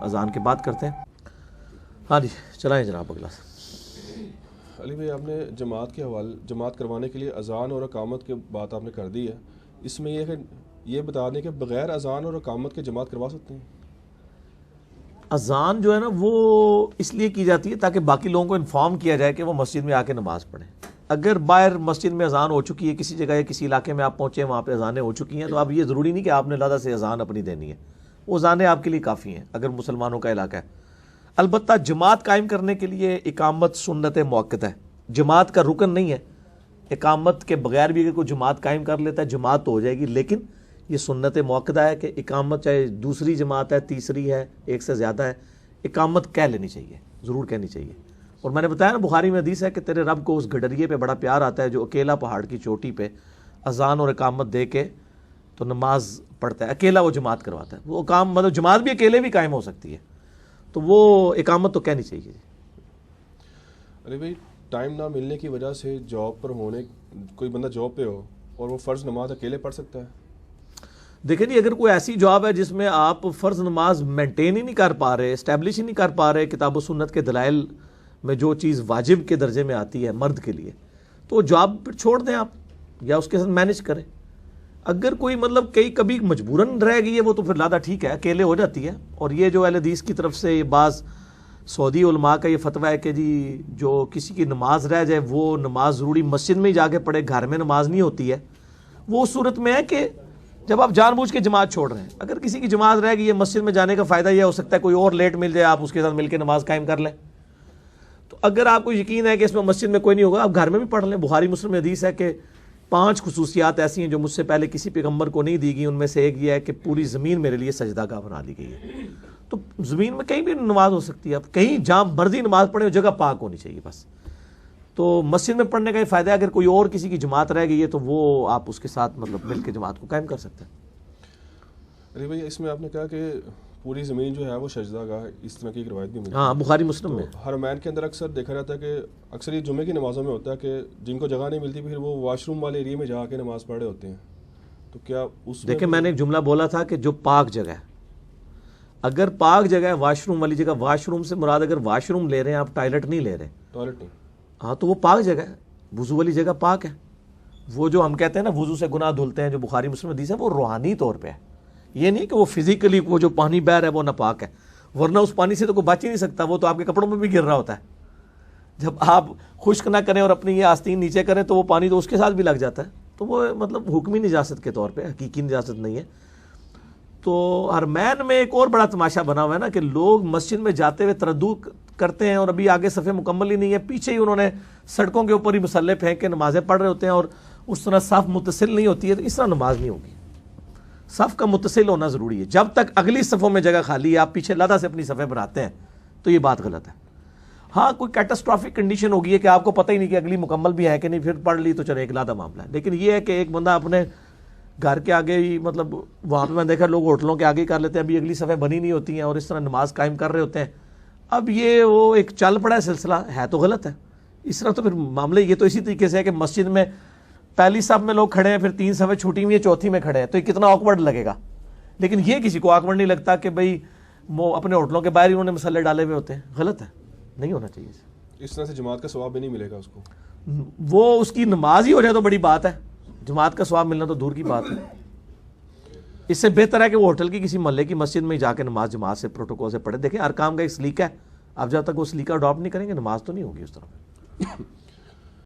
اذان کے بعد کرتے ہیں. ہاں جی چلائیں جناب اگلا. علی بھائی، آپ نے جماعت کروانے کے لیے اذان اور اقامت کی بات آپ نے کر دی ہے. اس میں یہ کہ یہ بتا دیں کہ بغیر اذان اور اقامت کے جماعت کروا سکتے ہیں؟ اذان جو ہے نا وہ اس لیے کی جاتی ہے تاکہ باقی لوگوں کو انفارم کیا جائے کہ وہ مسجد میں آ کے نماز پڑھیں. اگر باہر مسجد میں اذان ہو چکی ہے کسی جگہ یا کسی علاقے میں آپ پہنچے وہاں پہ اذانیں ہو چکی ہیں تو اب یہ ضروری نہیں کہ آپ نے لادہ سے اذان اپنی دینی ہے. وہ اذانیں آپ کے لیے کافی ہیں اگر مسلمانوں کا علاقہ ہے. البتہ جماعت قائم کرنے کے لیے اقامت سنت موقت ہے، جماعت کا رکن نہیں ہے. اقامت کے بغیر بھی اگر کوئی جماعت قائم کر لیتا ہے جماعت تو ہو جائے گی، لیکن یہ سنت موقدہ ہے کہ اقامت چاہے دوسری جماعت ہے تیسری ہے ایک سے زیادہ ہے، اقامت کہہ لینی چاہیے، ضرور کہنی چاہیے. اور میں نے بتایا نا بخاری میں حدیث ہے کہ تیرے رب کو اس گڈریے پہ بڑا پیار آتا ہے جو اکیلا پہاڑ کی چوٹی پہ اذان اور اقامت دے کے تو نماز پڑھتا ہے، اکیلا وہ جماعت کرواتا ہے. وہ مطلب جماعت بھی اکیلے بھی قائم ہو سکتی ہے، تو وہ اقامت تو کہنی چاہیے. ارے بھائی، ٹائم نہ ملنے کی وجہ سے جاب پر کوئی بندہ جاب پہ ہو اور وہ فرض نماز اکیلے پڑھ سکتا ہے؟ دیکھیں جی، اگر کوئی ایسی جاب ہے جس میں آپ فرض نماز مینٹین ہی نہیں کر پا رہے، اسٹیبلش ہی نہیں کر پا رہے کتاب و سنت کے دلائل میں جو چیز واجب کے درجے میں آتی ہے مرد کے لیے، تو جاب پھر چھوڑ دیں آپ یا اس کے ساتھ مینج کریں. اگر کوئی مطلب کبھی مجبوراً رہ گئی ہے وہ تو پھر لادہ ٹھیک ہے اکیلے ہو جاتی ہے. اور یہ جو اہل حدیث کی طرف سے بعض سعودی علماء کا یہ فتویٰ ہے کہ جی جو کسی کی نماز رہ جائے وہ نماز ضروری مسجد میں ہی جا کے پڑھے، گھر میں نماز نہیں ہوتی ہے. وہ اس صورت میں ہے کہ جب آپ جان بوجھ کے جماعت چھوڑ رہے ہیں. اگر کسی کی جماعت رہ گئی ہے مسجد میں جانے کا فائدہ یہ ہو سکتا ہے کوئی اور لیٹ مل جائے آپ اس کے ساتھ مل کے نماز قائم کر لیں. تو اگر آپ کو یقین ہے کہ اس میں مسجد میں کوئی نہیں ہوگا آپ گھر میں بھی پڑھ لیں. بخاری مسلم میں حدیث ہے کہ 5 خصوصیات ایسی ہیں جو مجھ سے پہلے کسی پیغمبر کو نہیں دی گئی. ان میں سے ایک یہ ہے کہ پوری زمین میرے لیے سجدہ گاہ بنا دی گئی ہے. تو زمین میں کہیں بھی نماز ہو سکتی ہے، آپ کہیں جہاں مرضی نماز پڑھیں جگہ پاک ہونی چاہیے بس. تو مسجد میں پڑھنے کا یہ فائدہ ہے اگر کوئی اور کسی کی جماعت رہ گئی ہے تو وہ آپ اس کے ساتھ مطلب مل کے جماعت کو قائم کر سکتے ہیں. ارے بھائی، اس میں آپ نے کہا کہ پوری زمین جو ہے وہ سجدہ گاہ، اس طرح کی ایک روایت بھی ملی. ہاں بخاری مسلم میں. حرمین کے اندر اکثر دیکھا جاتا ہے کہ اکثر یہ جمعے کی نمازوں میں ہوتا ہے کہ جن کو جگہ نہیں ملتی پھر وہ واش روم والے ایریے میں جا کے نماز پڑھ رہے ہوتے ہیں. تو کیا اس دیکھیں میں نے ایک جملہ بولا تھا کہ جو پاک جگہ ہے، اگر پاک جگہ ہے واش روم والی جگہ، واش روم سے مراد اگر واش روم لے رہے ہیں آپ ٹوائلٹ نہیں لے رہے، ٹوائلٹ نہیں، ہاں تو وہ پاک جگہ ہے. وضو والی جگہ پاک ہے. وہ جو ہم کہتے ہیں نا وضو سے گناہ دھلتے ہیں جو بخاری مسلم حدیث ہے وہ روحانی طور پہ ہے. یہ نہیں کہ وہ فزیکلی وہ جو پانی بہ رہا ہے وہ ناپاک ہے، ورنہ اس پانی سے تو کوئی بچ ہی نہیں سکتا، وہ تو آپ کے کپڑوں میں بھی گر رہا ہوتا ہے. جب آپ خشک نہ کریں اور اپنی یہ آستین نیچے کریں تو وہ پانی تو اس کے ساتھ بھی لگ جاتا ہے. تو وہ مطلب حکمی نجاست کے طور پہ حقیقی نجاست نہیں ہے. تو حرمین میں ایک اور بڑا تماشا بنا ہوا ہے نا کہ لوگ مسجد میں جاتے ہوئے تردد کرتے ہیں اور ابھی آگے صفیں مکمل ہی نہیں ہے، پیچھے ہی انہوں نے سڑکوں کے اوپر ہی مسلح پھینک کے نمازیں پڑھ رہے ہوتے ہیں اور اس طرح صف متصل نہیں ہوتی ہے. تو اس طرح نماز نہیں ہوگی. صف کا متصل ہونا ضروری ہے. جب تک اگلی صفوں میں جگہ خالی ہے آپ پیچھے لادہ سے اپنی صفیں بناتے ہیں تو یہ بات غلط ہے. ہاں کوئی کیٹاسٹرافک کنڈیشن ہوگی ہے کہ آپ کو پتہ ہی نہیں کہ اگلی مکمل بھی ہے کہ نہیں، پھر پڑھ لی تو چلے ایک لادہ معاملہ ہے. لیکن یہ ہے کہ ایک بندہ اپنے گھر کے آگے ہی مطلب وہاں پہ میں دیکھا لوگ ہوٹلوں کے آگے ہی کر لیتے ہیں، ابھی اگلی صفیں بنی نہیں ہوتی ہیں اور اس طرح نماز قائم کر رہے ہوتے ہیں. اب یہ وہ ایک چل پڑا ہے سلسلہ، ہے تو غلط ہے. اس طرح تو پھر معاملے یہ تو اسی طریقے سے ہے کہ مسجد میں پہلی صف میں لوگ کھڑے ہیں، پھر 3 صفیں چھوٹی ہوئی ہیں، چوتھی میں کھڑے ہیں، تو یہ کتنا آکورڈ لگے گا. لیکن یہ کسی کو آکورڈ نہیں لگتا کہ بھئی وہ اپنے ہوٹلوں کے باہر ہی انہوں نے مسلے ڈالے ہوئے ہوتے ہیں. غلط ہے، نہیں ہونا چاہیے. اس طرح سے جماعت کا ثواب بھی نہیں ملے گا اس کو. وہ اس کی نماز ہی ہو جائے تو بڑی بات ہے، جماعت کا ثواب ملنا تو دور کی بات ہے. اس سے بہتر ہے کہ وہ ہوٹل کی کسی محلے کی مسجد میں جا کے نماز جماعت سے پروٹوکول سے پڑھے. دیکھیں ہر کام کا ایک سلیقہ ہے، آپ جب تک وہ سلیقہ اڈاپٹ نہیں کریں گے نماز تو نہیں ہوگی اس طرح.